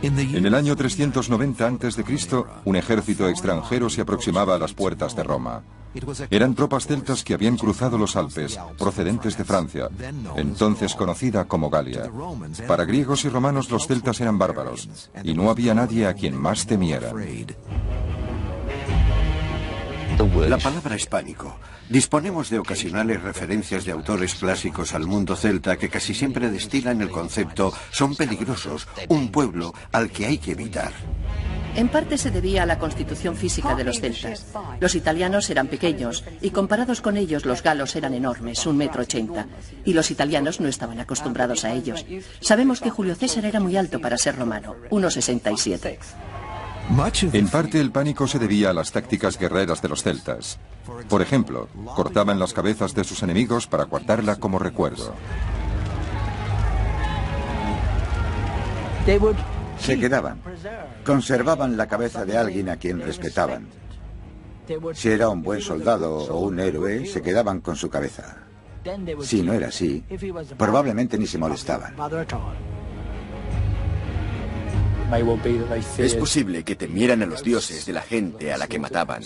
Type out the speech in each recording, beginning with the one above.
En el año 390 a.C., un ejército extranjero se aproximaba a las puertas de Roma. Eran tropas celtas que habían cruzado los Alpes, procedentes de Francia, entonces conocida como Galia. Para griegos y romanos los celtas eran bárbaros, y no había nadie a quien más temieran. La palabra hispánico. Disponemos de ocasionales referencias de autores clásicos al mundo celta que casi siempre destilan el concepto son peligrosos, un pueblo al que hay que evitar. En parte se debía a la constitución física de los celtas. Los italianos eran pequeños y comparados con ellos los galos eran enormes, 1,80 m, y los italianos no estaban acostumbrados a ellos. Sabemos que Julio César era muy alto para ser romano, 1,67 m. En parte el pánico se debía a las tácticas guerreras de los celtas. Por ejemplo, cortaban las cabezas de sus enemigos para guardarla como recuerdo. Se quedaban. Conservaban la cabeza de alguien a quien respetaban. Si era un buen soldado o un héroe, se quedaban con su cabeza. Si no era así, probablemente ni se molestaban. Es posible que temieran a los dioses de la gente a la que mataban.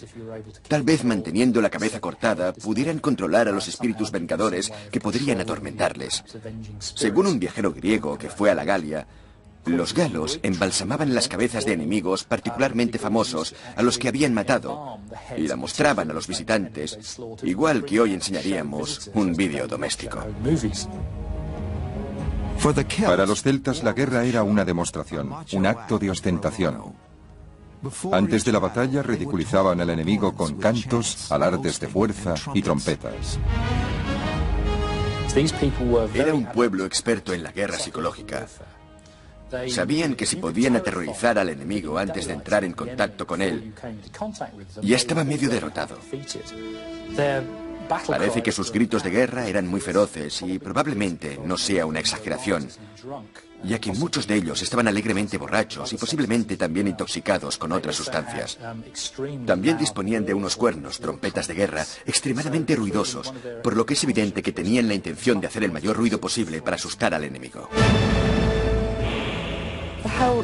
Tal vez manteniendo la cabeza cortada pudieran controlar a los espíritus vengadores que podrían atormentarles. Según un viajero griego que fue a la Galia, los galos embalsamaban las cabezas de enemigos particularmente famosos a los que habían matado y la mostraban a los visitantes, igual que hoy enseñaríamos un vídeo doméstico. Para los celtas la guerra era una demostración, un acto de ostentación. Antes de la batalla ridiculizaban al enemigo con cantos, alardes de fuerza y trompetas. Era un pueblo experto en la guerra psicológica. Sabían que si podían aterrorizar al enemigo antes de entrar en contacto con él, ya estaba medio derrotado. Parece que sus gritos de guerra eran muy feroces y probablemente no sea una exageración, ya que muchos de ellos estaban alegremente borrachos y posiblemente también intoxicados con otras sustancias. También disponían de unos cuernos, trompetas de guerra, extremadamente ruidosos, por lo que es evidente que tenían la intención de hacer el mayor ruido posible para asustar al enemigo.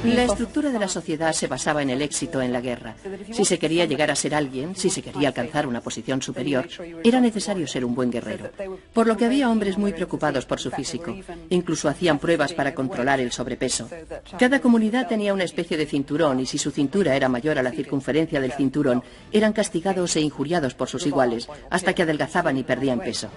La estructura de la sociedad se basaba en el éxito en la guerra. Si se quería llegar a ser alguien, si se quería alcanzar una posición superior, era necesario ser un buen guerrero. Por lo que había hombres muy preocupados por su físico. Incluso hacían pruebas para controlar el sobrepeso. Cada comunidad tenía una especie de cinturón y si su cintura era mayor a la circunferencia del cinturón, eran castigados e injuriados por sus iguales, hasta que adelgazaban y perdían peso.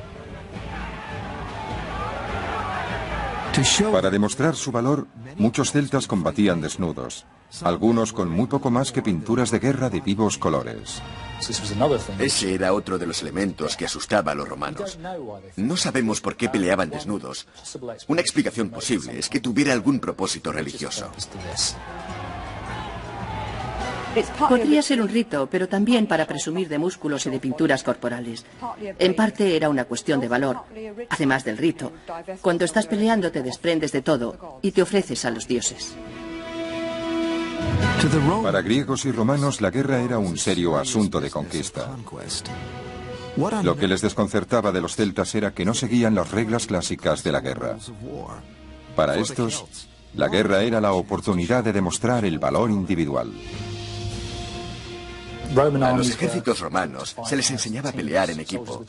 Para demostrar su valor, muchos celtas combatían desnudos, algunos con muy poco más que pinturas de guerra de vivos colores. Ese era otro de los elementos que asustaba a los romanos. No sabemos por qué peleaban desnudos. Una explicación posible es que tuviera algún propósito religioso. Podría ser un rito, pero también para presumir de músculos y de pinturas corporales. En parte era una cuestión de valor, además del rito. Cuando estás peleando te desprendes de todo y te ofreces a los dioses. Para griegos y romanos la guerra era un serio asunto de conquista. Lo que les desconcertaba de los celtas era que no seguían las reglas clásicas de la guerra. Para estos, la guerra era la oportunidad de demostrar el valor individual. A los ejércitos romanos se les enseñaba a pelear en equipo.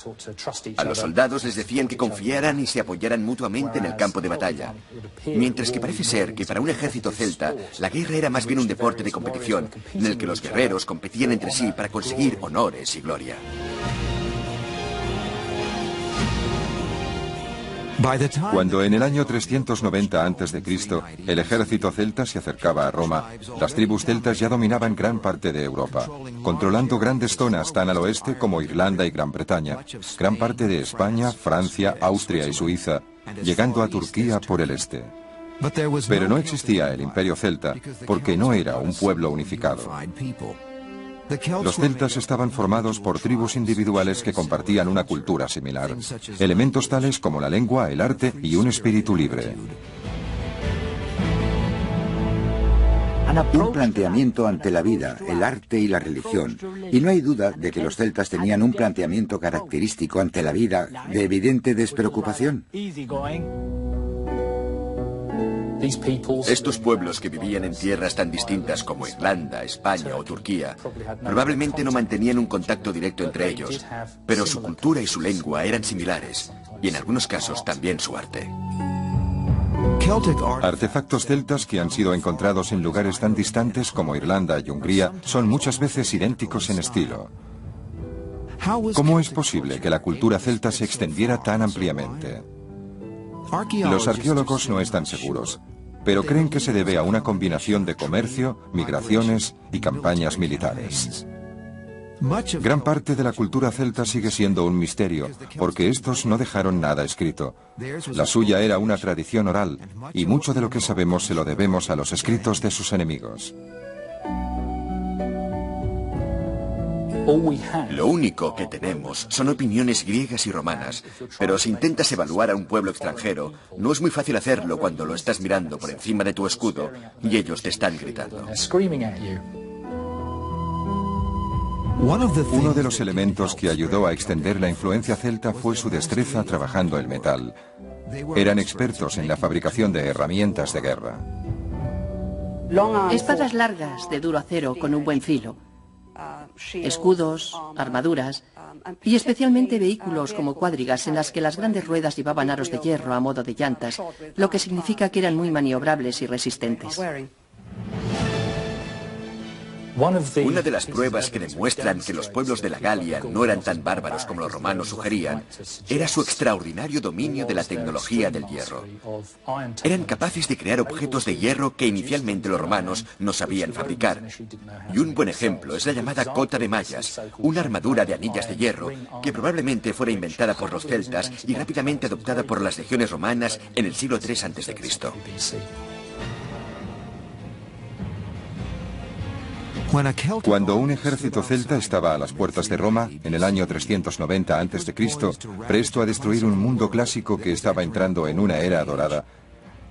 A los soldados les decían que confiaran y se apoyaran mutuamente en el campo de batalla. Mientras que parece ser que para un ejército celta, la guerra era más bien un deporte de competición, en el que los guerreros competían entre sí para conseguir honores y gloria. Cuando en el año 390 a.C. el ejército celta se acercaba a Roma, las tribus celtas ya dominaban gran parte de Europa, controlando grandes zonas tan al oeste como Irlanda y Gran Bretaña, gran parte de España, Francia, Austria y Suiza, llegando a Turquía por el este. Pero no existía el imperio celta porque no era un pueblo unificado. Los celtas estaban formados por tribus individuales que compartían una cultura similar, elementos tales como la lengua, el arte y un espíritu libre. Un planteamiento ante la vida, el arte y la religión. Y no hay duda de que los celtas tenían un planteamiento característico ante la vida de evidente despreocupación. Estos pueblos que vivían en tierras tan distintas como Irlanda, España o Turquía, probablemente no mantenían un contacto directo entre ellos, pero su cultura y su lengua eran similares, y en algunos casos también su arte. Artefactos celtas que han sido encontrados en lugares tan distantes como Irlanda y Hungría son muchas veces idénticos en estilo. ¿Cómo es posible que la cultura celta se extendiera tan ampliamente? Los arqueólogos no están seguros, pero creen que se debe a una combinación de comercio, migraciones y campañas militares. Gran parte de la cultura celta sigue siendo un misterio, porque estos no dejaron nada escrito. La suya era una tradición oral, y mucho de lo que sabemos se lo debemos a los escritos de sus enemigos. Lo único que tenemos son opiniones griegas y romanas, pero si intentas evaluar a un pueblo extranjero, no es muy fácil hacerlo cuando lo estás mirando por encima de tu escudo y ellos te están gritando. Uno de los elementos que ayudó a extender la influencia celta fue su destreza trabajando el metal. Eran expertos en la fabricación de herramientas de guerra. Espadas largas de duro acero con un buen filo, escudos, armaduras y especialmente vehículos como cuadrigas en las que las grandes ruedas llevaban aros de hierro a modo de llantas, lo que significa que eran muy maniobrables y resistentes. Una de las pruebas que demuestran que los pueblos de la Galia no eran tan bárbaros como los romanos sugerían era su extraordinario dominio de la tecnología del hierro. Eran capaces de crear objetos de hierro que inicialmente los romanos no sabían fabricar. Y un buen ejemplo es la llamada cota de mallas, una armadura de anillas de hierro que probablemente fuera inventada por los celtas y rápidamente adoptada por las legiones romanas en el siglo III a.C. Cuando un ejército celta estaba a las puertas de Roma, en el año 390 a.C., presto a destruir un mundo clásico que estaba entrando en una era dorada,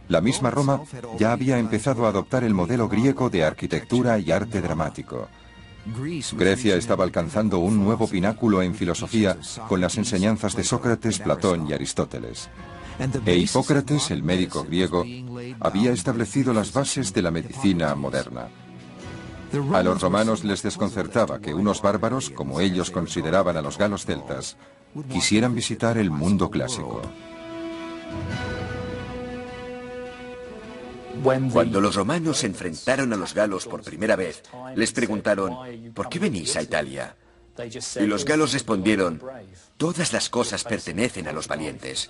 la misma Roma ya había empezado a adoptar el modelo griego de arquitectura y arte dramático. Grecia estaba alcanzando un nuevo pináculo en filosofía con las enseñanzas de Sócrates, Platón y Aristóteles. E Hipócrates, el médico griego, había establecido las bases de la medicina moderna. A los romanos les desconcertaba que unos bárbaros, como ellos consideraban a los galos celtas, quisieran visitar el mundo clásico. Cuando los romanos se enfrentaron a los galos por primera vez, les preguntaron, ¿por qué venís a Italia? Y los galos respondieron, todas las cosas pertenecen a los valientes.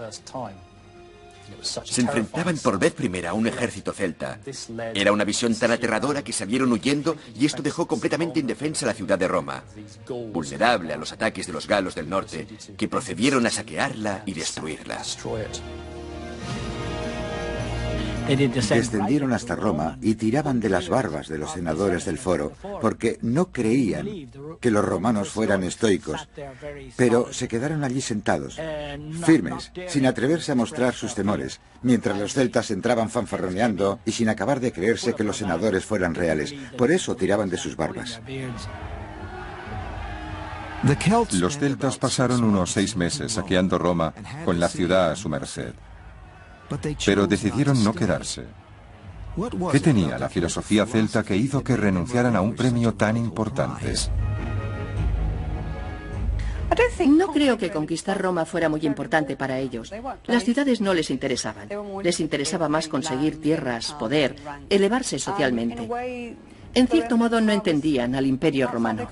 Se enfrentaban por vez primera a un ejército celta. Era una visión tan aterradora que salieron huyendo y esto dejó completamente indefensa la ciudad de Roma, vulnerable a los ataques de los galos del norte, que procedieron a saquearla y destruirla. Descendieron hasta Roma y tiraban de las barbas de los senadores del foro, porque no creían que los romanos fueran estoicos, pero se quedaron allí sentados, firmes, sin atreverse a mostrar sus temores, mientras los celtas entraban fanfarroneando y sin acabar de creerse que los senadores fueran reales. Por eso tiraban de sus barbas. Los celtas pasaron unos 6 meses saqueando Roma con la ciudad a su merced. Pero decidieron no quedarse. ¿Qué tenía la filosofía celta que hizo que renunciaran a un premio tan importante? No creo que conquistar Roma fuera muy importante para ellos. Las ciudades no les interesaban. Les interesaba más conseguir tierras, poder, elevarse socialmente. En cierto modo no entendían al Imperio Romano.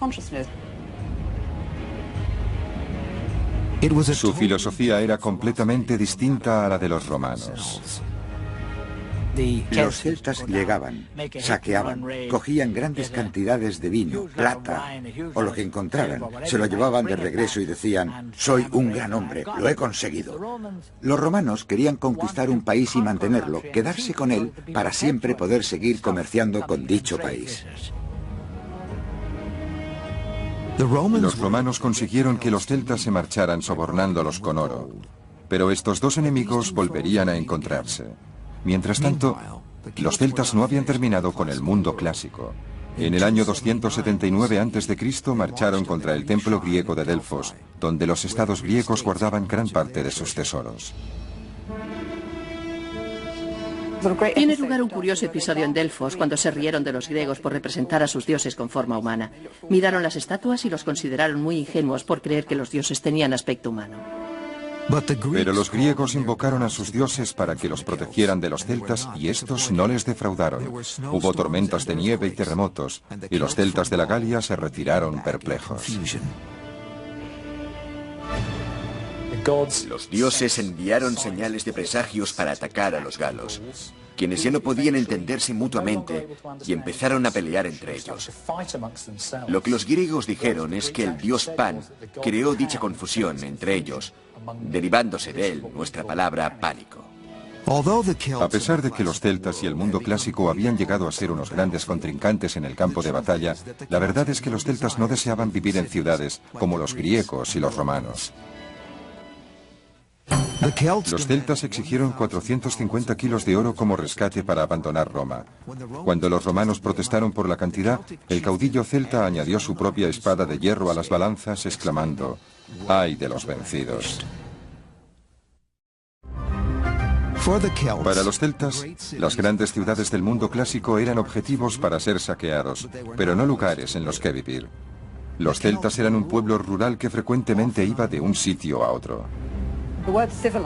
Su filosofía era completamente distinta a la de los romanos. Los celtas llegaban, saqueaban, cogían grandes cantidades de vino, plata o lo que encontraran, se lo llevaban de regreso y decían, soy un gran hombre, lo he conseguido. Los romanos querían conquistar un país y mantenerlo, quedarse con él para siempre poder seguir comerciando con dicho país. Los romanos consiguieron que los celtas se marcharan sobornándolos con oro, pero estos dos enemigos volverían a encontrarse. Mientras tanto, los celtas no habían terminado con el mundo clásico. En el año 279 a.C. marcharon contra el templo griego de Delfos, donde los estados griegos guardaban gran parte de sus tesoros. Tiene lugar un curioso episodio en Delfos cuando se rieron de los griegos por representar a sus dioses con forma humana. Miraron las estatuas y los consideraron muy ingenuos por creer que los dioses tenían aspecto humano. Pero los griegos invocaron a sus dioses para que los protegieran de los celtas y estos no les defraudaron. Hubo tormentas de nieve y terremotos, y los celtas de la Galia se retiraron perplejos. Los dioses enviaron señales de presagios para atacar a los galos, quienes ya no podían entenderse mutuamente y empezaron a pelear entre ellos. Lo que los griegos dijeron es que el dios Pan creó dicha confusión entre ellos, derivándose de él nuestra palabra pánico. A pesar de que los celtas y el mundo clásico habían llegado a ser unos grandes contrincantes en el campo de batalla, la verdad es que los celtas no deseaban vivir en ciudades como los griegos y los romanos. Los celtas exigieron 450 kilos de oro como rescate para abandonar Roma. Cuando los romanos protestaron por la cantidad, el caudillo celta añadió su propia espada de hierro a las balanzas, exclamando: ¡ay de los vencidos! Para los celtas, las grandes ciudades del mundo clásico eran objetivos para ser saqueados, pero no lugares en los que vivir. Los celtas eran un pueblo rural que frecuentemente iba de un sitio a otro.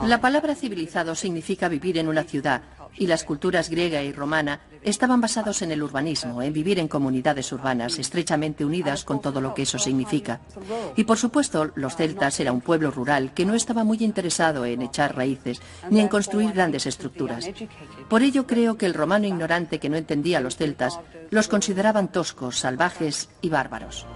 La palabra civilizado significa vivir en una ciudad, y las culturas griega y romana estaban basados en el urbanismo, en vivir en comunidades urbanas estrechamente unidas con todo lo que eso significa. Y por supuesto, los celtas era un pueblo rural que no estaba muy interesado en echar raíces ni en construir grandes estructuras. Por ello creo que el romano ignorante que no entendía a los celtas los consideraban toscos, salvajes y bárbaros.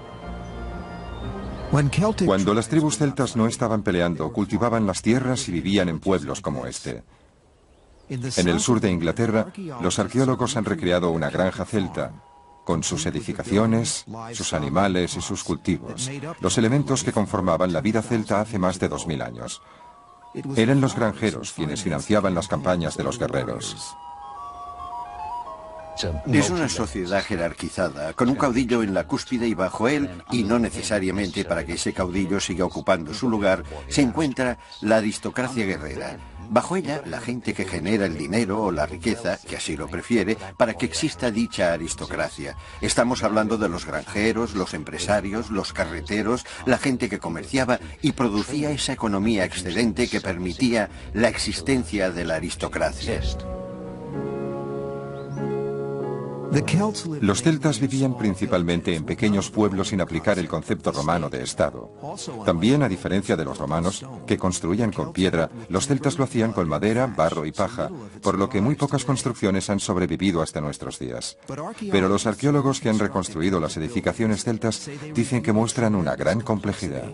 Cuando las tribus celtas no estaban peleando, cultivaban las tierras y vivían en pueblos como este. En el sur de Inglaterra, los arqueólogos han recreado una granja celta, con sus edificaciones, sus animales y sus cultivos, los elementos que conformaban la vida celta hace más de 2000 años. Eran los granjeros quienes financiaban las campañas de los guerreros. Es una sociedad jerarquizada, con un caudillo en la cúspide y bajo él, y no necesariamente para que ese caudillo siga ocupando su lugar, se encuentra la aristocracia guerrera. Bajo ella, la gente que genera el dinero o la riqueza, que así lo prefiere, para que exista dicha aristocracia. Estamos hablando de los granjeros, los empresarios, los carreteros, la gente que comerciaba y producía esa economía excedente que permitía la existencia de la aristocracia. Los celtas vivían principalmente en pequeños pueblos sin aplicar el concepto romano de estado. También, a diferencia de los romanos, que construían con piedra, los celtas lo hacían con madera, barro y paja, por lo que muy pocas construcciones han sobrevivido hasta nuestros días. Pero los arqueólogos que han reconstruido las edificaciones celtas dicen que muestran una gran complejidad.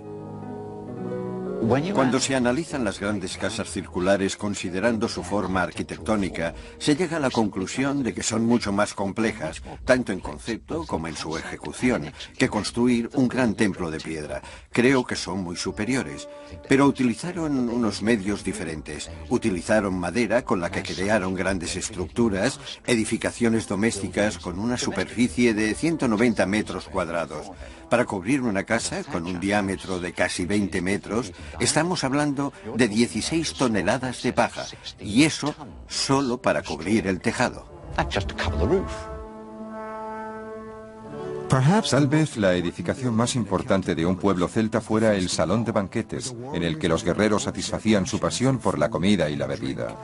Cuando se analizan las grandes casas circulares considerando su forma arquitectónica, se llega a la conclusión de que son mucho más complejas, tanto en concepto como en su ejecución, que construir un gran templo de piedra. Creo que son muy superiores, pero utilizaron unos medios diferentes. Utilizaron madera con la que crearon grandes estructuras, edificaciones domésticas con una superficie de 190 metros cuadrados. Para cubrir una casa con un diámetro de casi 20 metros, estamos hablando de 16 toneladas de paja, y eso solo para cubrir el tejado. Tal vez la edificación más importante de un pueblo celta fuera el salón de banquetes, en el que los guerreros satisfacían su pasión por la comida y la bebida.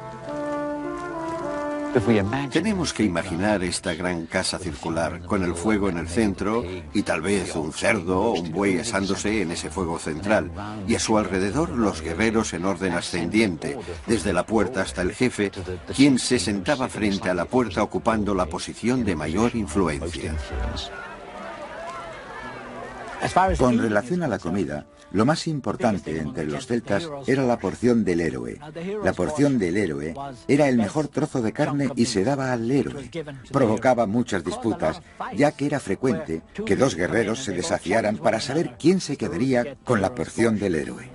Tenemos que imaginar esta gran casa circular, con el fuego en el centro y tal vez un cerdo o un buey asándose en ese fuego central, y a su alrededor los guerreros en orden ascendiente, desde la puerta hasta el jefe, quien se sentaba frente a la puerta ocupando la posición de mayor influencia. Con relación a la comida, lo más importante entre los celtas era la porción del héroe. La porción del héroe era el mejor trozo de carne y se daba al héroe. Provocaba muchas disputas, ya que era frecuente que dos guerreros se desafiaran para saber quién se quedaría con la porción del héroe.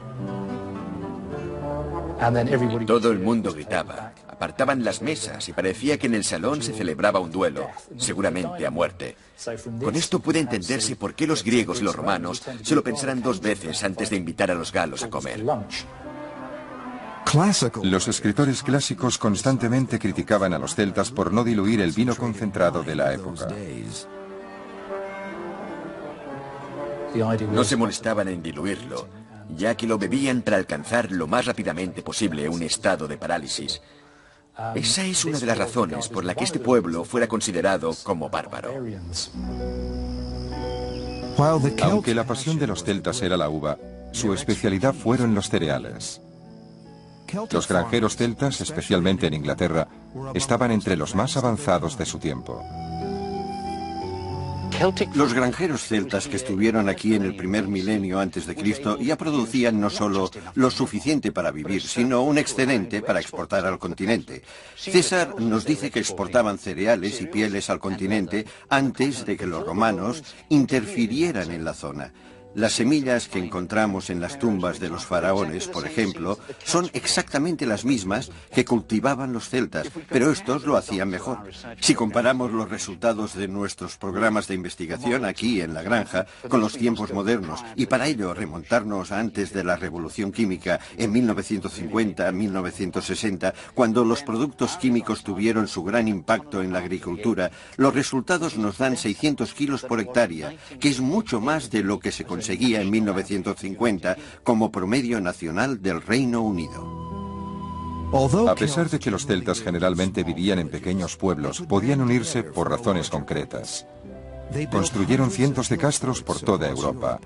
Todo el mundo gritaba, apartaban las mesas y parecía que en el salón se celebraba un duelo, seguramente a muerte. Con esto puede entenderse por qué los griegos y los romanos se lo pensaran dos veces antes de invitar a los galos a comer. Los escritores clásicos constantemente criticaban a los celtas por no diluir el vino concentrado de la época. No se molestaban en diluirlo, ya que lo bebían para alcanzar lo más rápidamente posible un estado de parálisis. Esa es una de las razones por la que este pueblo fuera considerado como bárbaro. Aunque la pasión de los celtas era la uva, su especialidad fueron los cereales. Los granjeros celtas, especialmente en Inglaterra, estaban entre los más avanzados de su tiempo. Los granjeros celtas que estuvieron aquí en el primer milenio antes de Cristo ya producían no solo lo suficiente para vivir, sino un excedente para exportar al continente. César nos dice que exportaban cereales y pieles al continente antes de que los romanos interfirieran en la zona. Las semillas que encontramos en las tumbas de los faraones, por ejemplo, son exactamente las mismas que cultivaban los celtas, pero estos lo hacían mejor. Si comparamos los resultados de nuestros programas de investigación aquí en la granja con los tiempos modernos, y para ello remontarnos a antes de la Revolución Química en 1950-1960, cuando los productos químicos tuvieron su gran impacto en la agricultura, los resultados nos dan 600 kilos por hectárea, que es mucho más de lo que se conseguía en 1950 como promedio nacional del Reino Unido. A pesar de que los celtas generalmente vivían en pequeños pueblos, podían unirse por razones concretas. Construyeron cientos de castros por toda Europa.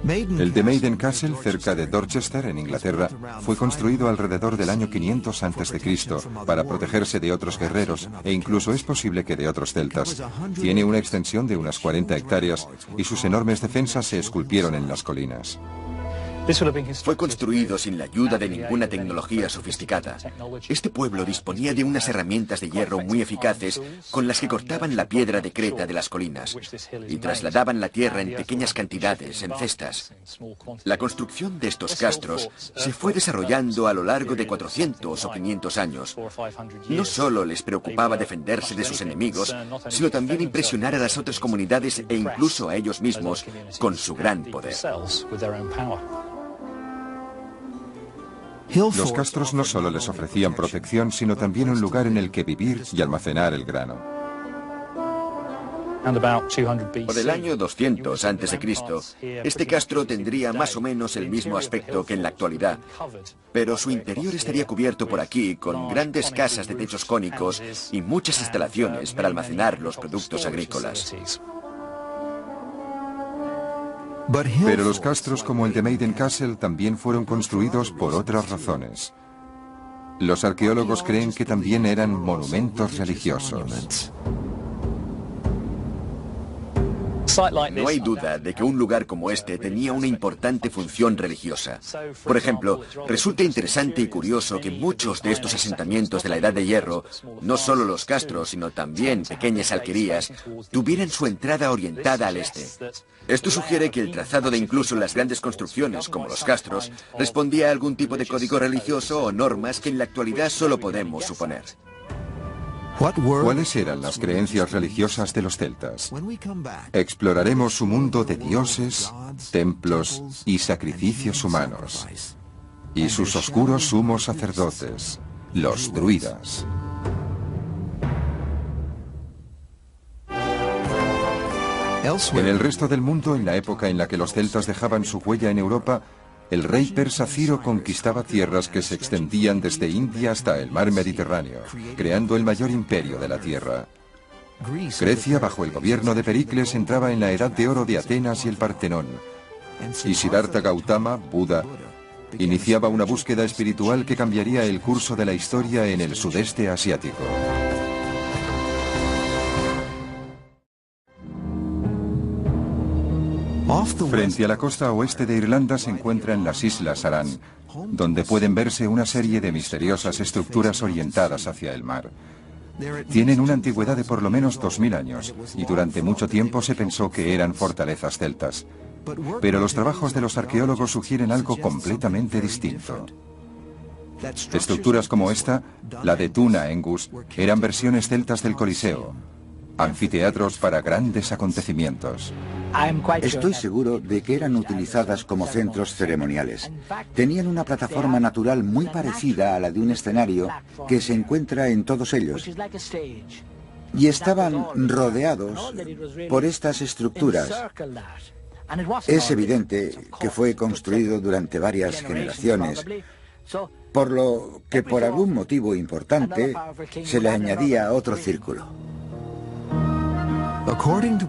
El de Maiden Castle, cerca de Dorchester, en Inglaterra, fue construido alrededor del año 500 a.C. para protegerse de otros guerreros e incluso es posible que de otros celtas. Tiene una extensión de unas 40 hectáreas y sus enormes defensas se esculpieron en las colinas. Fue construido sin la ayuda de ninguna tecnología sofisticada. Este pueblo disponía de unas herramientas de hierro muy eficaces con las que cortaban la piedra de creta de las colinas y trasladaban la tierra en pequeñas cantidades, en cestas. La construcción de estos castros se fue desarrollando a lo largo de 400 o 500 años. No solo les preocupaba defenderse de sus enemigos, sino también impresionar a las otras comunidades e incluso a ellos mismos con su gran poder. Los castros no solo les ofrecían protección, sino también un lugar en el que vivir y almacenar el grano. Por el año 200 a.C., este castro tendría más o menos el mismo aspecto que en la actualidad, pero su interior estaría cubierto por aquí con grandes casas de techos cónicos y muchas instalaciones para almacenar los productos agrícolas. Pero los castros como el de Maiden Castle también fueron construidos por otras razones. Los arqueólogos creen que también eran monumentos religiosos. No hay duda de que un lugar como este tenía una importante función religiosa. Por ejemplo, resulta interesante y curioso que muchos de estos asentamientos de la Edad de Hierro, no solo los castros, sino también pequeñas alquerías, tuvieran su entrada orientada al este. Esto sugiere que el trazado de incluso las grandes construcciones, como los castros, respondía a algún tipo de código religioso o normas que en la actualidad solo podemos suponer. ¿Cuáles eran las creencias religiosas de los celtas? Exploraremos su mundo de dioses, templos y sacrificios humanos, y sus oscuros sumos sacerdotes, los druidas. En el resto del mundo, en la época en la que los celtas dejaban su huella en Europa, el rey persa Ciro conquistaba tierras que se extendían desde India hasta el mar Mediterráneo, creando el mayor imperio de la tierra. Grecia, bajo el gobierno de Pericles, entraba en la Edad de Oro de Atenas y el Partenón. Y Siddhartha Gautama, Buda, iniciaba una búsqueda espiritual que cambiaría el curso de la historia en el sudeste asiático. Frente a la costa oeste de Irlanda se encuentran las Islas Aran, donde pueden verse una serie de misteriosas estructuras orientadas hacia el mar. Tienen una antigüedad de por lo menos 2000 años, y durante mucho tiempo se pensó que eran fortalezas celtas. Pero los trabajos de los arqueólogos sugieren algo completamente distinto. Estructuras como esta, la de Tuna Engus, eran versiones celtas del Coliseo. anfiteatros para grandes acontecimientos. Estoy seguro de que eran utilizadas como centros ceremoniales. Tenían una plataforma natural muy parecida a la de un escenario que se encuentra en todos ellos. Y estaban rodeados por estas estructuras. Es evidente que fue construido durante varias generaciones, por lo que por algún motivo importante se le añadía otro círculo.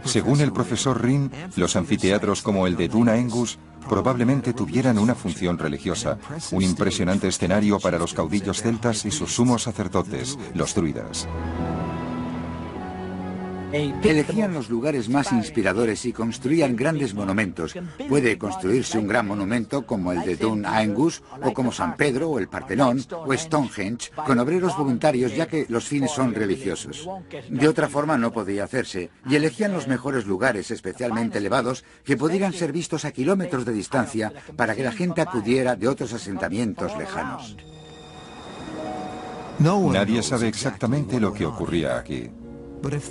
Según el profesor Rin, los anfiteatros como el de Duna Engus probablemente tuvieran una función religiosa, un impresionante escenario para los caudillos celtas y sus sumos sacerdotes, los druidas. Elegían los lugares más inspiradores y construían grandes monumentos. Puede construirse un gran monumento como el de Dún Aengus, o como San Pedro, o el Partenón, o Stonehenge, con obreros voluntarios, ya que los fines son religiosos. De otra forma no podía hacerse, y elegían los mejores lugares, especialmente elevados, que pudieran ser vistos a kilómetros de distancia para que la gente acudiera de otros asentamientos lejanos. Nadie sabe exactamente lo que ocurría aquí.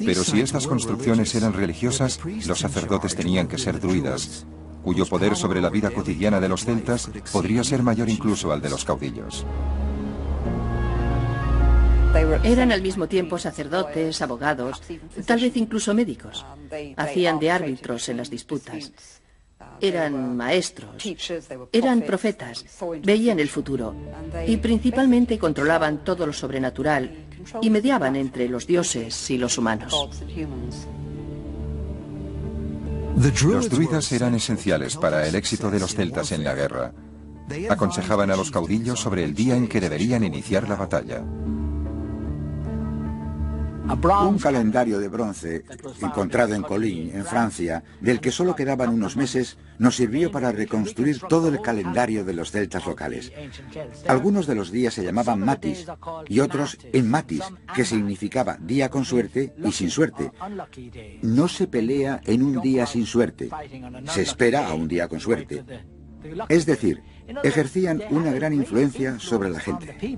Pero si estas construcciones eran religiosas, los sacerdotes tenían que ser druidas, cuyo poder sobre la vida cotidiana de los celtas podría ser mayor incluso al de los caudillos. Eran al mismo tiempo sacerdotes, abogados, tal vez incluso médicos. Hacían de árbitros en las disputas. Eran maestros, eran profetas, veían el futuro y principalmente controlaban todo lo sobrenatural y mediaban entre los dioses y los humanos. Los druidas eran esenciales para el éxito de los celtas en la guerra. Aconsejaban a los caudillos sobre el día en que deberían iniciar la batalla. Un calendario de bronce, encontrado en Colín, en Francia, del que solo quedaban unos meses, nos sirvió para reconstruir todo el calendario de los celtas locales. Algunos de los días se llamaban matis y otros en matis, que significaba día con suerte y sin suerte. No se pelea en un día sin suerte, se espera a un día con suerte. Es decir, ejercían una gran influencia sobre la gente.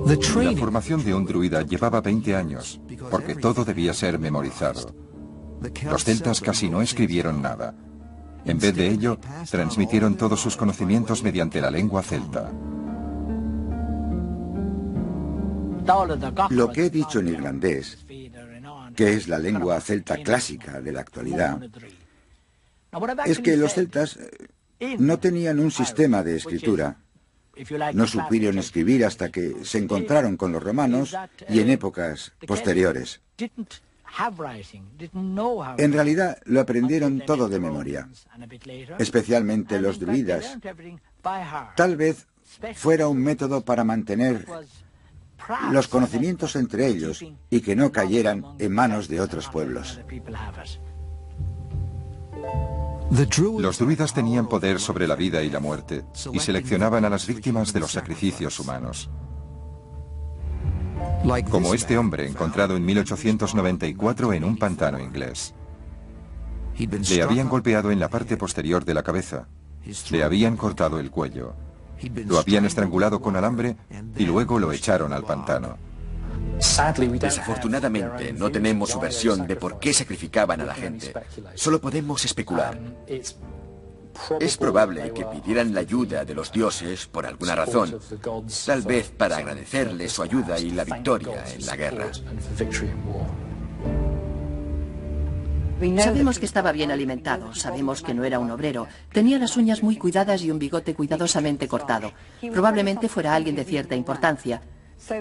La formación de un druida llevaba 20 años, porque todo debía ser memorizado. Los celtas casi no escribieron nada. En vez de ello, transmitieron todos sus conocimientos mediante la lengua celta. Lo que he dicho en irlandés, que es la lengua celta clásica de la actualidad, es que los celtas no tenían un sistema de escritura. No supieron escribir hasta que se encontraron con los romanos y en épocas posteriores. En realidad lo aprendieron todo de memoria, especialmente los druidas. Tal vez fuera un método para mantener los conocimientos entre ellos y que no cayeran en manos de otros pueblos. Los druidas tenían poder sobre la vida y la muerte y seleccionaban a las víctimas de los sacrificios humanos. Como este hombre encontrado en 1894 en un pantano inglés. Le habían golpeado en la parte posterior de la cabeza, le habían cortado el cuello, lo habían estrangulado con alambre y luego lo echaron al pantano. Desafortunadamente, no tenemos su versión de por qué sacrificaban a la gente. Solo podemos especular. Es probable que pidieran la ayuda de los dioses por alguna razón, tal vez para agradecerles su ayuda y la victoria en la guerra. Sabemos que estaba bien alimentado, sabemos que no era un obrero, tenía las uñas muy cuidadas y un bigote cuidadosamente cortado. Probablemente fuera alguien de cierta importancia.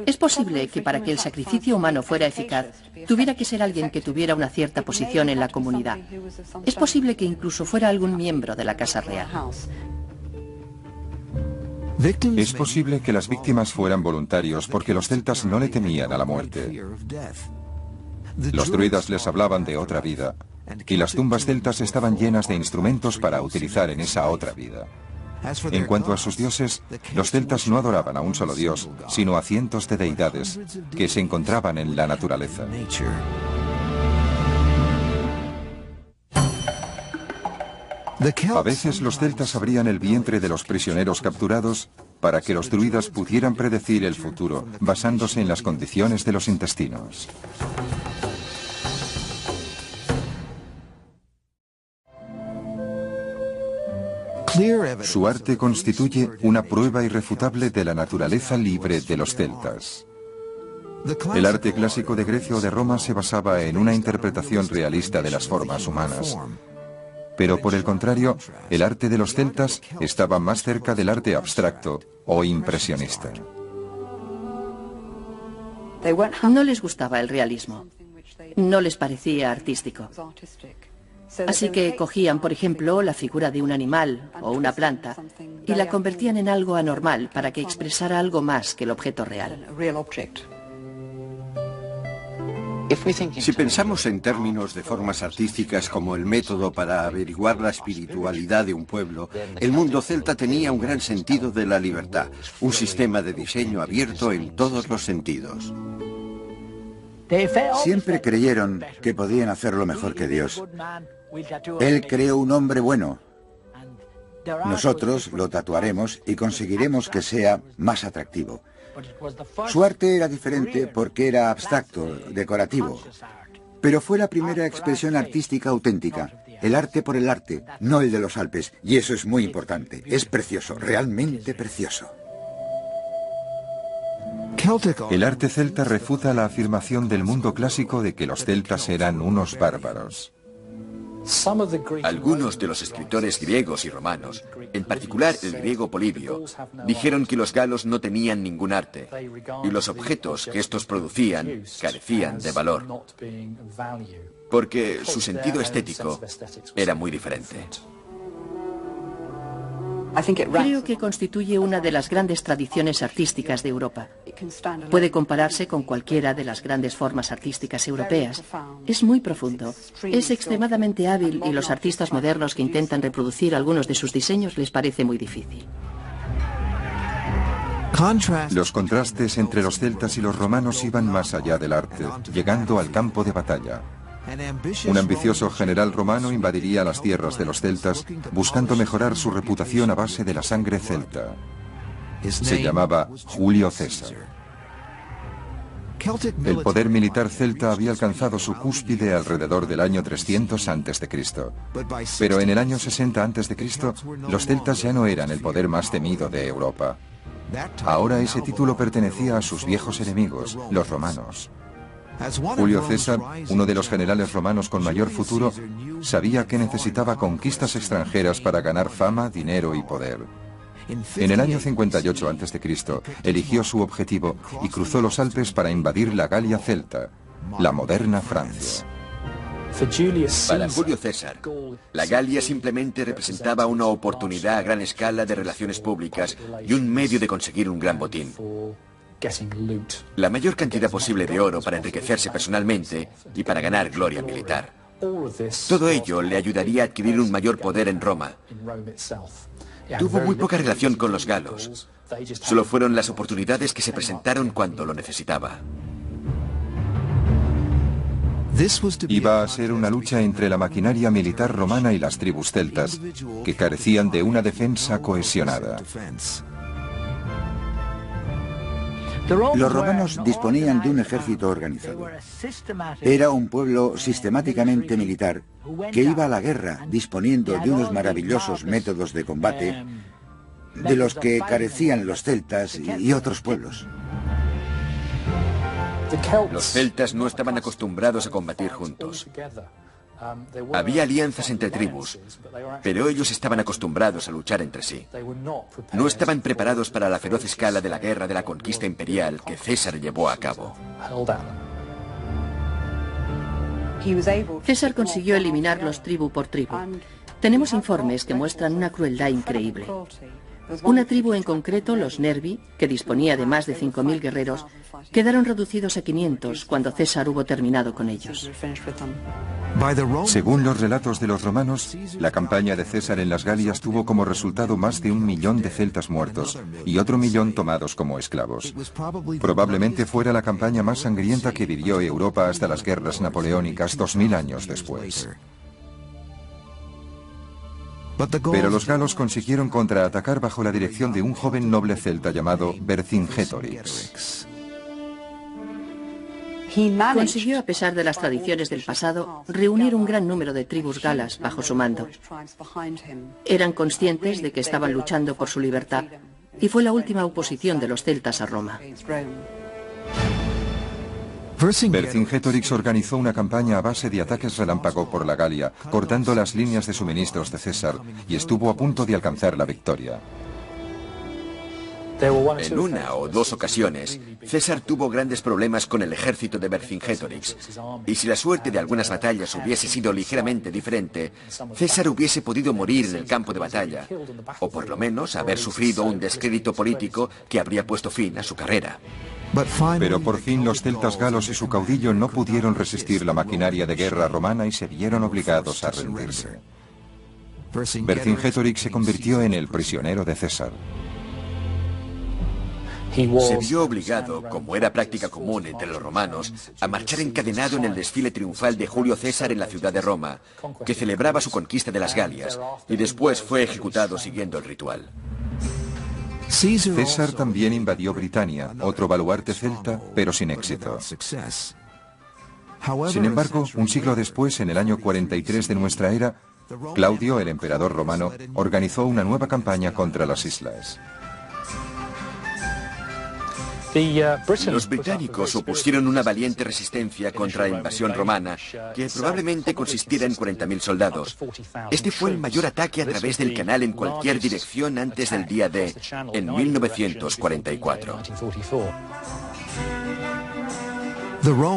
Es posible que para que el sacrificio humano fuera eficaz, tuviera que ser alguien que tuviera una cierta posición en la comunidad. Es posible que incluso fuera algún miembro de la Casa Real. Es posible que las víctimas fueran voluntarios porque los celtas no le temían a la muerte. Los druidas les hablaban de otra vida, y las tumbas celtas estaban llenas de instrumentos para utilizar en esa otra vida. En cuanto a sus dioses, los celtas no adoraban a un solo dios, sino a cientos de deidades que se encontraban en la naturaleza. A veces los celtas abrían el vientre de los prisioneros capturados para que los druidas pudieran predecir el futuro basándose en las condiciones de los intestinos. Su arte constituye una prueba irrefutable de la naturaleza libre de los celtas. El arte clásico de Grecia o de Roma se basaba en una interpretación realista de las formas humanas. Pero por el contrario, el arte de los celtas estaba más cerca del arte abstracto o impresionista. No les gustaba el realismo. No les parecía artístico. Así que cogían, por ejemplo, la figura de un animal o una planta y la convertían en algo anormal para que expresara algo más que el objeto real. Si pensamos en términos de formas artísticas como el método para averiguar la espiritualidad de un pueblo, el mundo celta tenía un gran sentido de la libertad, un sistema de diseño abierto en todos los sentidos. Siempre creyeron que podían hacerlo mejor que Dios. Él creó un hombre bueno. Nosotros lo tatuaremos y conseguiremos que sea más atractivo. Su arte era diferente porque era abstracto, decorativo. Pero fue la primera expresión artística auténtica. El arte por el arte, no el de los Alpes. Y eso es muy importante. Es precioso, realmente precioso. El arte celta refuta la afirmación del mundo clásico de que los celtas eran unos bárbaros. Algunos de los escritores griegos y romanos, en particular el griego Polibio, dijeron que los galos no tenían ningún arte y los objetos que estos producían carecían de valor, porque su sentido estético era muy diferente. Creo que constituye una de las grandes tradiciones artísticas de Europa. Puede compararse con cualquiera de las grandes formas artísticas europeas. Es muy profundo, es extremadamente hábil y los artistas modernos que intentan reproducir algunos de sus diseños les parece muy difícil. Los contrastes entre los celtas y los romanos iban más allá del arte, llegando al campo de batalla. Un ambicioso general romano invadiría las tierras de los celtas buscando mejorar su reputación a base de la sangre celta. Se llamaba Julio César. El poder militar celta había alcanzado su cúspide alrededor del año 300 a.C. Pero en el año 60 a.C., los celtas ya no eran el poder más temido de Europa. Ahora ese título pertenecía a sus viejos enemigos, los romanos. Julio César, uno de los generales romanos con mayor futuro, sabía que necesitaba conquistas extranjeras para ganar fama, dinero y poder. En el año 58 a.C., eligió su objetivo y cruzó los Alpes para invadir la Galia celta, la moderna Francia. Para Julio César, la Galia simplemente representaba una oportunidad a gran escala de relaciones públicas y un medio de conseguir un gran botín. La mayor cantidad posible de oro para enriquecerse personalmente y para ganar gloria militar. Todo ello le ayudaría a adquirir un mayor poder en Roma. Tuvo muy poca relación con los galos. Solo fueron las oportunidades que se presentaron cuando lo necesitaba. Iba a ser una lucha entre la maquinaria militar romana y las tribus celtas, que carecían de una defensa cohesionada. Los romanos disponían de un ejército organizado. Era un pueblo sistemáticamente militar que iba a la guerra disponiendo de unos maravillosos métodos de combate de los que carecían los celtas y otros pueblos. Los celtas no estaban acostumbrados a combatir juntos. Había alianzas entre tribus, pero ellos estaban acostumbrados a luchar entre sí. No estaban preparados para la feroz escala de la guerra de la conquista imperial que César llevó a cabo. César consiguió eliminarlos tribu por tribu. Tenemos informes que muestran una crueldad increíble. Una tribu en concreto, los Nervi, que disponía de más de 5.000 guerreros, quedaron reducidos a 500 cuando César hubo terminado con ellos. Según los relatos de los romanos, la campaña de César en las Galias tuvo como resultado más de 1 millón de celtas muertos y otro millón tomados como esclavos. Probablemente fuera la campaña más sangrienta que vivió Europa hasta las guerras napoleónicas 2000 años después. Pero los galos consiguieron contraatacar bajo la dirección de un joven noble celta llamado Vercingetorix. Consiguió, a pesar de las tradiciones del pasado, reunir un gran número de tribus galas bajo su mando. Eran conscientes de que estaban luchando por su libertad y fue la última oposición de los celtas a Roma. Vercingetorix organizó una campaña a base de ataques relámpago por la Galia, cortando las líneas de suministros de César, y estuvo a punto de alcanzar la victoria. En una o dos ocasiones, César tuvo grandes problemas con el ejército de Vercingetorix, y si la suerte de algunas batallas hubiese sido ligeramente diferente, César hubiese podido morir en el campo de batalla, o por lo menos haber sufrido un descrédito político que habría puesto fin a su carrera. Pero por fin los celtas galos y su caudillo no pudieron resistir la maquinaria de guerra romana y se vieron obligados a rendirse. Vercingetorix se convirtió en el prisionero de César. Se vio obligado, como era práctica común entre los romanos, a marchar encadenado en el desfile triunfal de Julio César en la ciudad de Roma, que celebraba su conquista de las Galias, y después fue ejecutado siguiendo el ritual. César también invadió Britania, otro baluarte celta, pero sin éxito. Sin embargo, un siglo después, en el año 43 de nuestra era, Claudio, el emperador romano, organizó una nueva campaña contra las islas. Los británicos opusieron una valiente resistencia contra la invasión romana, que probablemente consistiera en 40.000 soldados. Este fue el mayor ataque a través del canal en cualquier dirección antes del día D, en 1944.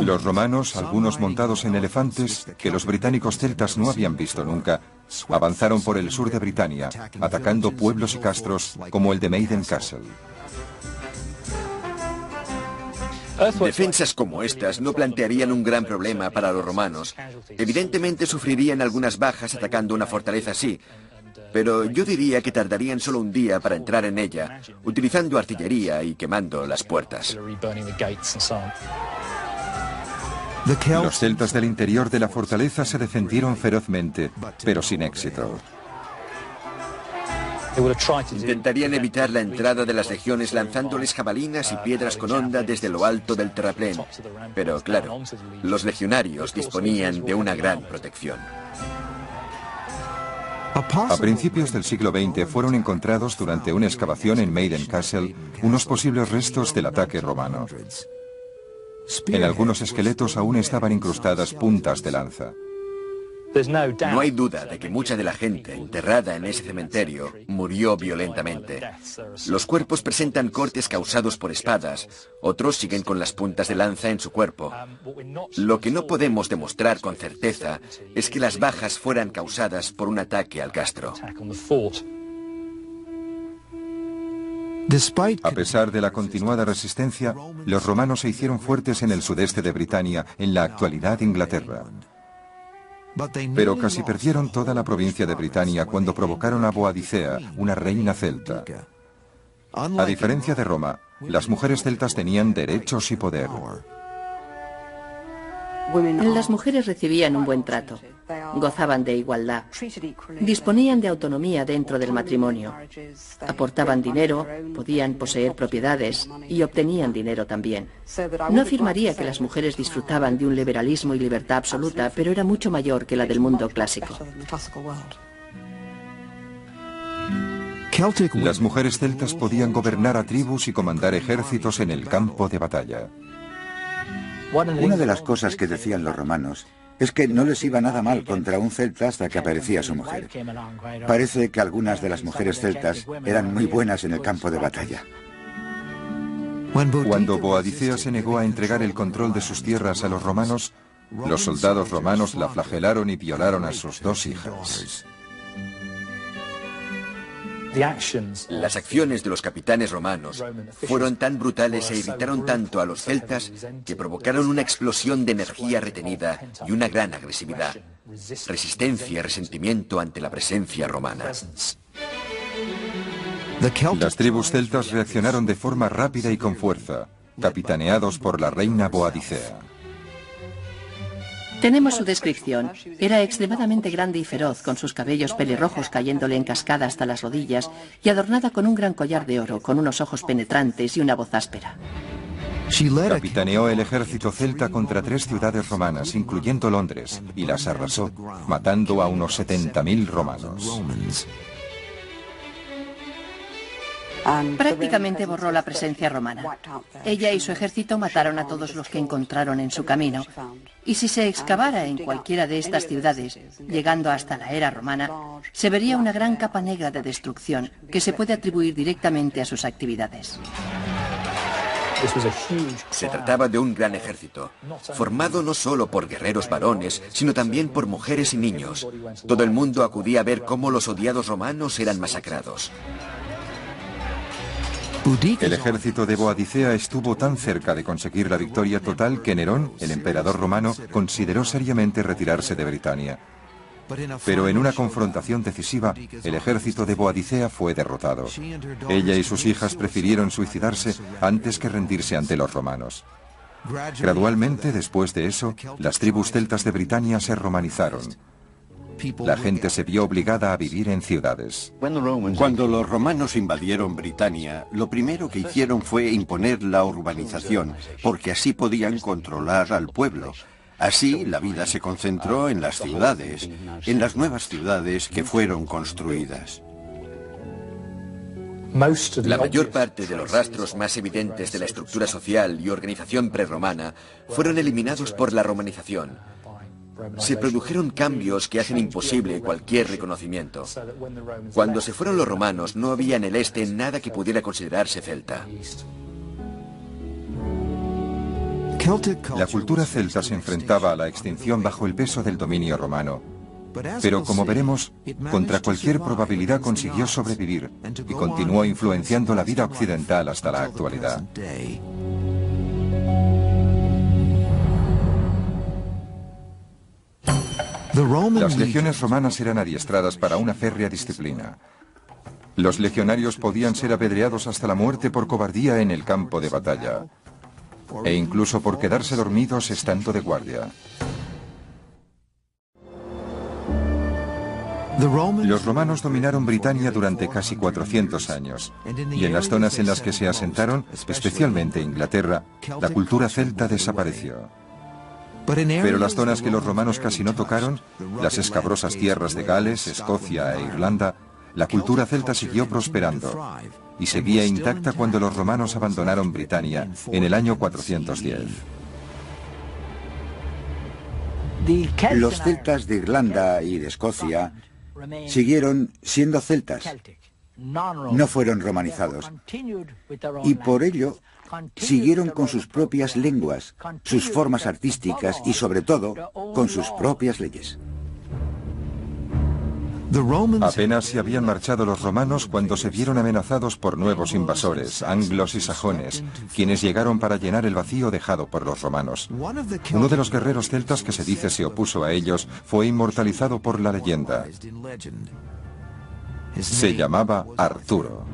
Los romanos, algunos montados en elefantes, que los británicos celtas no habían visto nunca, avanzaron por el sur de Britania, atacando pueblos y castros como el de Maiden Castle. Defensas como estas no plantearían un gran problema para los romanos. Evidentemente sufrirían algunas bajas atacando una fortaleza así, pero yo diría que tardarían solo un día para entrar en ella, utilizando artillería y quemando las puertas. Los celtas del interior de la fortaleza se defendieron ferozmente, pero sin éxito. Intentarían evitar la entrada de las legiones lanzándoles jabalinas y piedras con honda desde lo alto del terraplén. Pero claro, los legionarios disponían de una gran protección. A principios del siglo XX fueron encontrados durante una excavación en Maiden Castle unos posibles restos del ataque romano. En algunos esqueletos aún estaban incrustadas puntas de lanza. No hay duda de que mucha de la gente enterrada en ese cementerio murió violentamente. Los cuerpos presentan cortes causados por espadas, otros siguen con las puntas de lanza en su cuerpo. Lo que no podemos demostrar con certeza es que las bajas fueran causadas por un ataque al castro. A pesar de la continuada resistencia, los romanos se hicieron fuertes en el sudeste de Britania, en la actualidad Inglaterra. Pero casi perdieron toda la provincia de Britania cuando provocaron a Boadicea, una reina celta. A diferencia de Roma, las mujeres celtas tenían derechos y poder. Las mujeres recibían un buen trato, gozaban de igualdad, disponían de autonomía dentro del matrimonio, aportaban dinero, podían poseer propiedades y obtenían dinero también. No afirmaría que las mujeres disfrutaban de un liberalismo y libertad absoluta, pero era mucho mayor que la del mundo clásico. Las mujeres celtas podían gobernar a tribus y comandar ejércitos en el campo de batalla. Una de las cosas que decían los romanos es que no les iba nada mal contra un celta hasta que aparecía su mujer. Parece que algunas de las mujeres celtas eran muy buenas en el campo de batalla. Cuando Boadicea se negó a entregar el control de sus tierras a los romanos, los soldados romanos la flagelaron y violaron a sus 2 hijas. Las acciones de los capitanes romanos fueron tan brutales e irritaron tanto a los celtas que provocaron una explosión de energía retenida y una gran agresividad, resistencia y resentimiento ante la presencia romana. Las tribus celtas reaccionaron de forma rápida y con fuerza, capitaneados por la reina Boadicea. Tenemos su descripción. Era extremadamente grande y feroz, con sus cabellos pelirrojos cayéndole en cascada hasta las rodillas y adornada con un gran collar de oro, con unos ojos penetrantes y una voz áspera. Capitaneó el ejército celta contra 3 ciudades romanas, incluyendo Londres, y las arrasó, matando a unos 70.000 romanos. Prácticamente borró la presencia romana. Ella y su ejército mataron a todos los que encontraron en su camino. Y si se excavara en cualquiera de estas ciudades, llegando hasta la era romana, se vería una gran capa negra de destrucción que se puede atribuir directamente a sus actividades. Se trataba de un gran ejército, formado no solo por guerreros varones, sino también por mujeres y niños. Todo el mundo acudía a ver cómo los odiados romanos eran masacrados. El ejército de Boadicea estuvo tan cerca de conseguir la victoria total que Nerón, el emperador romano, consideró seriamente retirarse de Britania. Pero en una confrontación decisiva, el ejército de Boadicea fue derrotado. Ella y sus hijas prefirieron suicidarse antes que rendirse ante los romanos. Gradualmente, después de eso, las tribus celtas de Britania se romanizaron. La gente se vio obligada a vivir en ciudades. Cuando los romanos invadieron Britania, lo primero que hicieron fue imponer la urbanización, porque así podían controlar al pueblo. Así, la vida se concentró en las ciudades, en las nuevas ciudades que fueron construidas. La mayor parte de los rastros más evidentes de la estructura social y organización prerromana fueron eliminados por la romanización. Se produjeron cambios que hacen imposible cualquier reconocimiento. Cuando se fueron los romanos, no había en el este nada que pudiera considerarse celta. La cultura celta se enfrentaba a la extinción bajo el peso del dominio romano. Pero como veremos, contra cualquier probabilidad consiguió sobrevivir y continuó influenciando la vida occidental hasta la actualidad. Las legiones romanas eran adiestradas para una férrea disciplina. Los legionarios podían ser apedreados hasta la muerte por cobardía en el campo de batalla, e incluso por quedarse dormidos estando de guardia. Los romanos dominaron Britania durante casi 400 años, y en las zonas en las que se asentaron, especialmente Inglaterra, la cultura celta desapareció. Pero las zonas que los romanos casi no tocaron, las escabrosas tierras de Gales, Escocia e Irlanda, la cultura celta siguió prosperando y seguía intacta cuando los romanos abandonaron Britania en el año 410. Los celtas de Irlanda y de Escocia siguieron siendo celtas, no fueron romanizados, y por ello siguieron con sus propias lenguas, sus formas artísticas y sobre todo con sus propias leyes. Apenas se habían marchado los romanos cuando se vieron amenazados por nuevos invasores, anglos y sajones, quienes llegaron para llenar el vacío dejado por los romanos. Uno de los guerreros celtas que se dice se opuso a ellos fue inmortalizado por la leyenda. Se llamaba Arturo.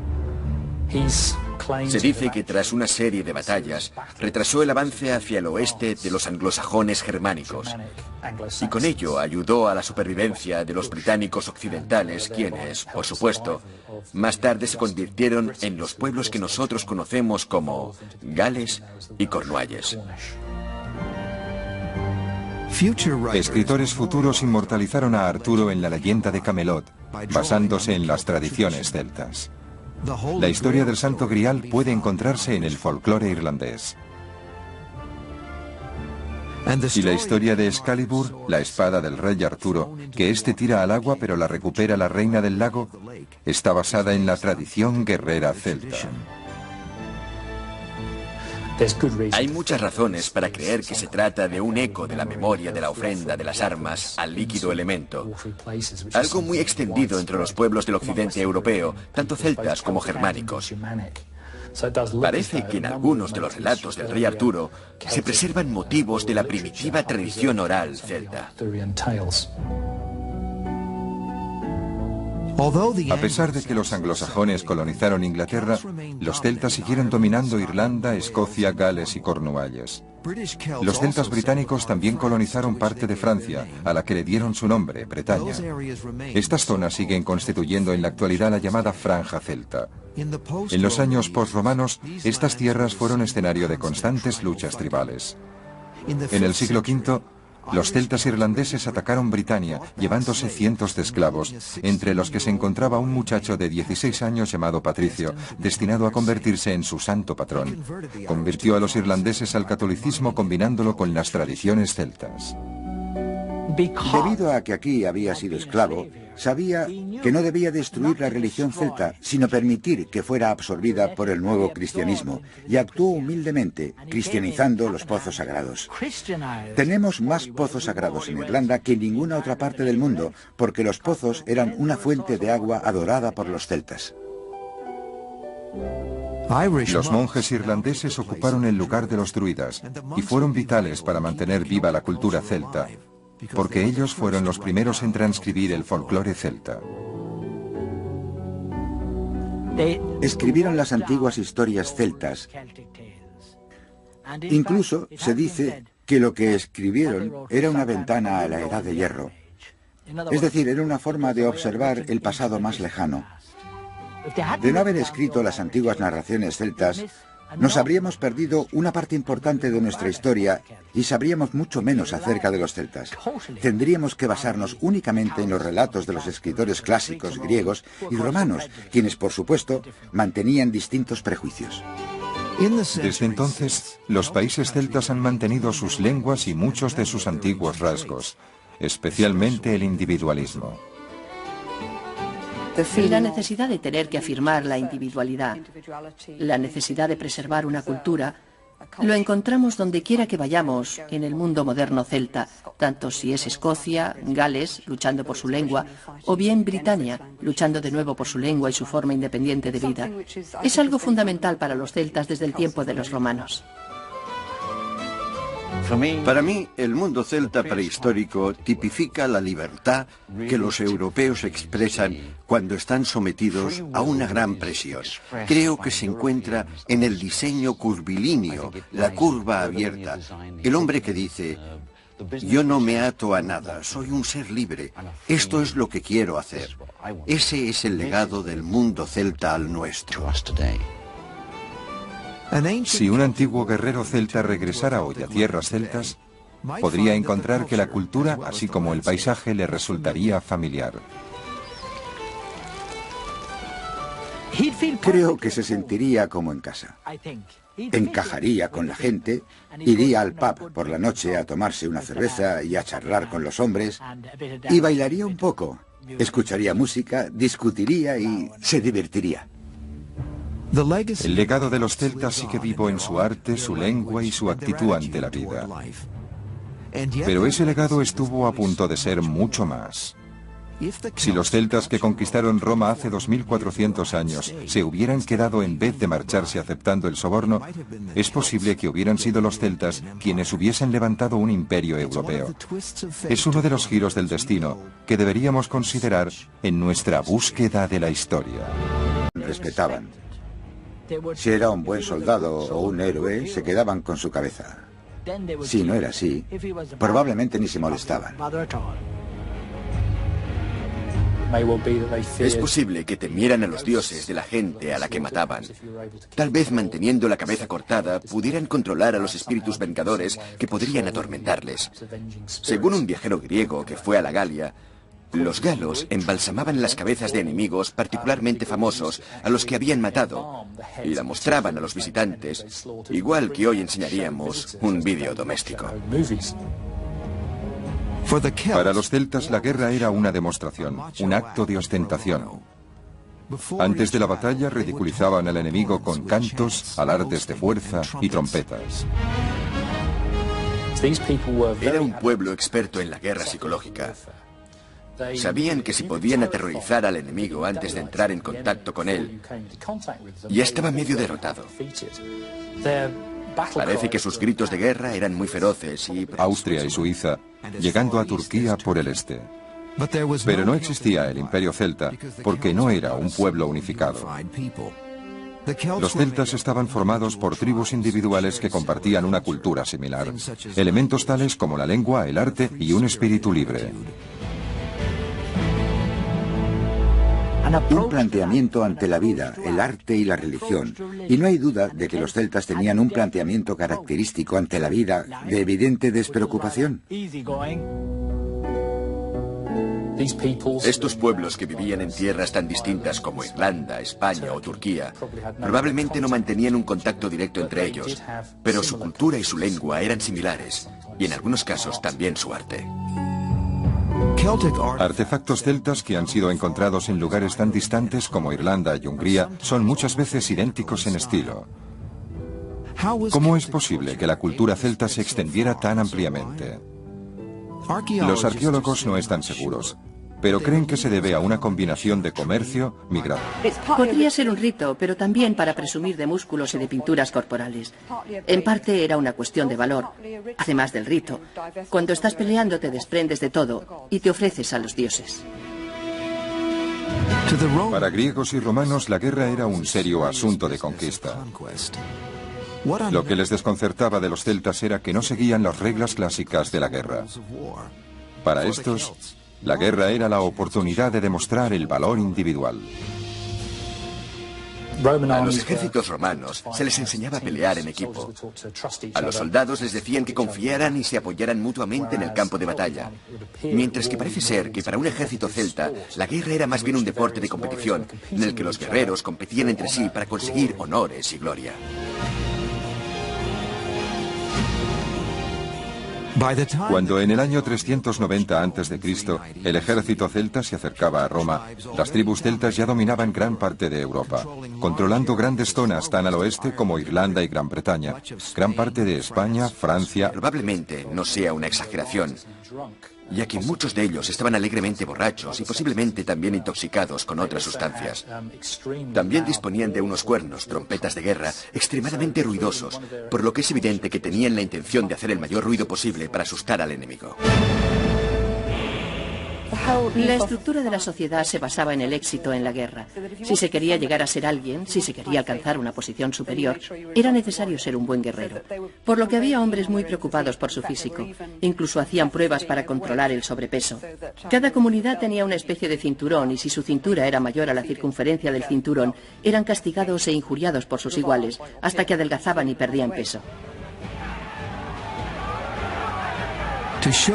Se dice que tras una serie de batallas, retrasó el avance hacia el oeste de los anglosajones germánicos, y con ello ayudó a la supervivencia de los británicos occidentales, quienes, por supuesto, más tarde se convirtieron en los pueblos que nosotros conocemos como Gales y Cornualles. Escritores futuros inmortalizaron a Arturo en la leyenda de Camelot, basándose en las tradiciones celtas. La historia del Santo Grial puede encontrarse en el folclore irlandés. Y la historia de Excalibur, la espada del rey Arturo, que éste tira al agua pero la recupera la reina del lago, está basada en la tradición guerrera celta. Hay muchas razones para creer que se trata de un eco de la memoria de la ofrenda de las armas al líquido elemento, algo muy extendido entre los pueblos del occidente europeo, tanto celtas como germánicos. Parece que en algunos de los relatos del rey Arturo se preservan motivos de la primitiva tradición oral celta. A pesar de que los anglosajones colonizaron Inglaterra, los celtas siguieron dominando Irlanda, Escocia, Gales y Cornualles. Los celtas británicos también colonizaron parte de Francia, a la que le dieron su nombre, Bretaña. Estas zonas siguen constituyendo en la actualidad la llamada Franja Celta. En los años posromanos, estas tierras fueron escenario de constantes luchas tribales. En el siglo V, los celtas irlandeses atacaron Britania, llevándose cientos de esclavos, entre los que se encontraba un muchacho de 16 años llamado Patricio, destinado a convertirse en su santo patrón. Convirtió a los irlandeses al catolicismo combinándolo con las tradiciones celtas. Debido a que aquí había sido esclavo, sabía que no debía destruir la religión celta, sino permitir que fuera absorbida por el nuevo cristianismo, y actuó humildemente, cristianizando los pozos sagrados. Tenemos más pozos sagrados en Irlanda que en ninguna otra parte del mundo, porque los pozos eran una fuente de agua adorada por los celtas. Los monjes irlandeses ocuparon el lugar de los druidas y fueron vitales para mantener viva la cultura celta, porque ellos fueron los primeros en transcribir el folclore celta. Escribieron las antiguas historias celtas. Incluso se dice que lo que escribieron era una ventana a la Edad de Hierro. Es decir, era una forma de observar el pasado más lejano. De no haber escrito las antiguas narraciones celtas, nos habríamos perdido una parte importante de nuestra historia y sabríamos mucho menos acerca de los celtas. Tendríamos que basarnos únicamente en los relatos de los escritores clásicos griegos y romanos, quienes, por supuesto, mantenían distintos prejuicios. Desde entonces, los países celtas han mantenido sus lenguas y muchos de sus antiguos rasgos, especialmente el individualismo. La necesidad de tener que afirmar la individualidad, la necesidad de preservar una cultura, lo encontramos donde quiera que vayamos en el mundo moderno celta, tanto si es Escocia, Gales, luchando por su lengua, o bien Britania, luchando de nuevo por su lengua y su forma independiente de vida. Es algo fundamental para los celtas desde el tiempo de los romanos. Para mí, el mundo celta prehistórico tipifica la libertad que los europeos expresan cuando están sometidos a una gran presión. Creo que se encuentra en el diseño curvilíneo, la curva abierta. El hombre que dice: yo no me ato a nada, soy un ser libre, esto es lo que quiero hacer. Ese es el legado del mundo celta al nuestro. Si un antiguo guerrero celta regresara hoy a tierras celtas, podría encontrar que la cultura, así como el paisaje, le resultaría familiar. Creo que se sentiría como en casa. Encajaría con la gente, iría al pub por la noche a tomarse una cerveza y a charlar con los hombres, y bailaría un poco, escucharía música, discutiría y se divertiría. El legado de los celtas sigue vivo en su arte, su lengua y su actitud ante la vida. Pero ese legado estuvo a punto de ser mucho más. Si los celtas que conquistaron Roma hace 2400 años se hubieran quedado en vez de marcharse aceptando el soborno, es posible que hubieran sido los celtas quienes hubiesen levantado un imperio europeo. Es uno de los giros del destino que deberíamos considerar en nuestra búsqueda de la historia. Respetaban. Si era un buen soldado o un héroe, se quedaban con su cabeza. Si no era así, probablemente ni se molestaban. Es posible que temieran a los dioses de la gente a la que mataban. Tal vez manteniendo la cabeza cortada pudieran controlar a los espíritus vengadores que podrían atormentarles. Según un viajero griego que fue a la Galia, los galos embalsamaban las cabezas de enemigos particularmente famosos a los que habían matado y la mostraban a los visitantes, igual que hoy enseñaríamos un vídeo doméstico. Para los celtas la guerra era una demostración, un acto de ostentación. Antes de la batalla ridiculizaban al enemigo con cantos, alardes de fuerza y trompetas. Era un pueblo experto en la guerra psicológica. Sabían que si podían aterrorizar al enemigo antes de entrar en contacto con él, ya estaba medio derrotado. Parece que sus gritos de guerra eran muy feroces y... Austria y Suiza, llegando a Turquía por el este. Pero no existía el imperio celta porque no era un pueblo unificado. Los celtas estaban formados por tribus individuales que compartían una cultura similar, elementos tales como la lengua, el arte y un espíritu libre. Un planteamiento ante la vida, el arte y la religión. Y no hay duda de que los celtas tenían un planteamiento característico ante la vida de evidente despreocupación. Estos pueblos que vivían en tierras tan distintas como Irlanda, España o Turquía, probablemente no mantenían un contacto directo entre ellos, pero su cultura y su lengua eran similares, y en algunos casos también su arte. Artefactos celtas que han sido encontrados en lugares tan distantes como Irlanda y Hungría son muchas veces idénticos en estilo. ¿Cómo es posible que la cultura celta se extendiera tan ampliamente? Los arqueólogos no están seguros, pero creen que se debe a una combinación de comercio, migración. Podría ser un rito, pero también para presumir de músculos y de pinturas corporales. En parte era una cuestión de valor, además del rito. Cuando estás peleando te desprendes de todo y te ofreces a los dioses. Para griegos y romanos la guerra era un serio asunto de conquista. Lo que les desconcertaba de los celtas era que no seguían las reglas clásicas de la guerra. Para estos, la guerra era la oportunidad de demostrar el valor individual. A los ejércitos romanos se les enseñaba a pelear en equipo. A los soldados les decían que confiaran y se apoyaran mutuamente en el campo de batalla. Mientras que parece ser que para un ejército celta, la guerra era más bien un deporte de competición, en el que los guerreros competían entre sí para conseguir honores y gloria. Cuando en el año 390 a.C. el ejército celta se acercaba a Roma, las tribus celtas ya dominaban gran parte de Europa, controlando grandes zonas tan al oeste como Irlanda y Gran Bretaña, gran parte de España, Francia. Probablemente no sea una exageración, ya que muchos de ellos estaban alegremente borrachos y posiblemente también intoxicados con otras sustancias. También disponían de unos cuernos, trompetas de guerra, extremadamente ruidosos, por lo que es evidente que tenían la intención de hacer el mayor ruido posible para asustar al enemigo. La estructura de la sociedad se basaba en el éxito en la guerra. Si se quería llegar a ser alguien, si se quería alcanzar una posición superior, era necesario ser un buen guerrero. Por lo que había hombres muy preocupados por su físico. Incluso hacían pruebas para controlar el sobrepeso. Cada comunidad tenía una especie de cinturón y si su cintura era mayor a la circunferencia del cinturón, eran castigados e injuriados por sus iguales, hasta que adelgazaban y perdían peso.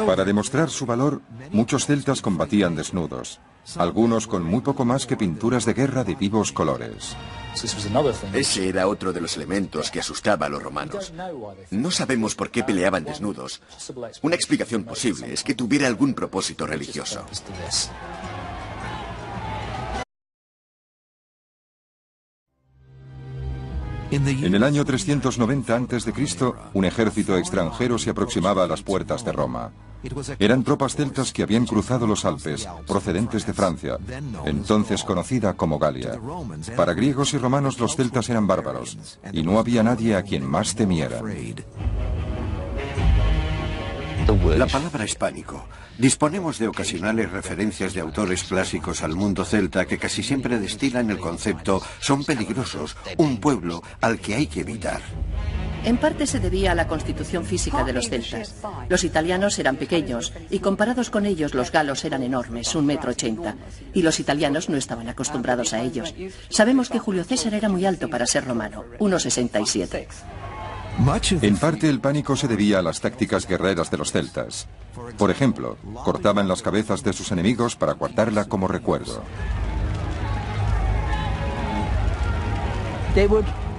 Para demostrar su valor, muchos celtas combatían desnudos, algunos con muy poco más que pinturas de guerra de vivos colores. Ese era otro de los elementos que asustaba a los romanos. No sabemos por qué peleaban desnudos. Una explicación posible es que tuviera algún propósito religioso. En el año 390 a.C., un ejército extranjero se aproximaba a las puertas de Roma. Eran tropas celtas que habían cruzado los Alpes, procedentes de Francia, entonces conocida como Galia. Para griegos y romanos los celtas eran bárbaros, y no había nadie a quien más temieran. La palabra hispánico. Disponemos de ocasionales referencias de autores clásicos al mundo celta que casi siempre destilan el concepto son peligrosos, un pueblo al que hay que evitar. En parte se debía a la constitución física de los celtas. Los italianos eran pequeños y comparados con ellos los galos eran enormes, 1,80 m, y los italianos no estaban acostumbrados a ellos. Sabemos que Julio César era muy alto para ser romano, 1,67 m. En parte el pánico se debía a las tácticas guerreras de los celtas. Por ejemplo, cortaban las cabezas de sus enemigos para guardarla como recuerdo.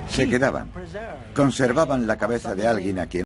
Se quedaban, conservaban la cabeza de alguien a quien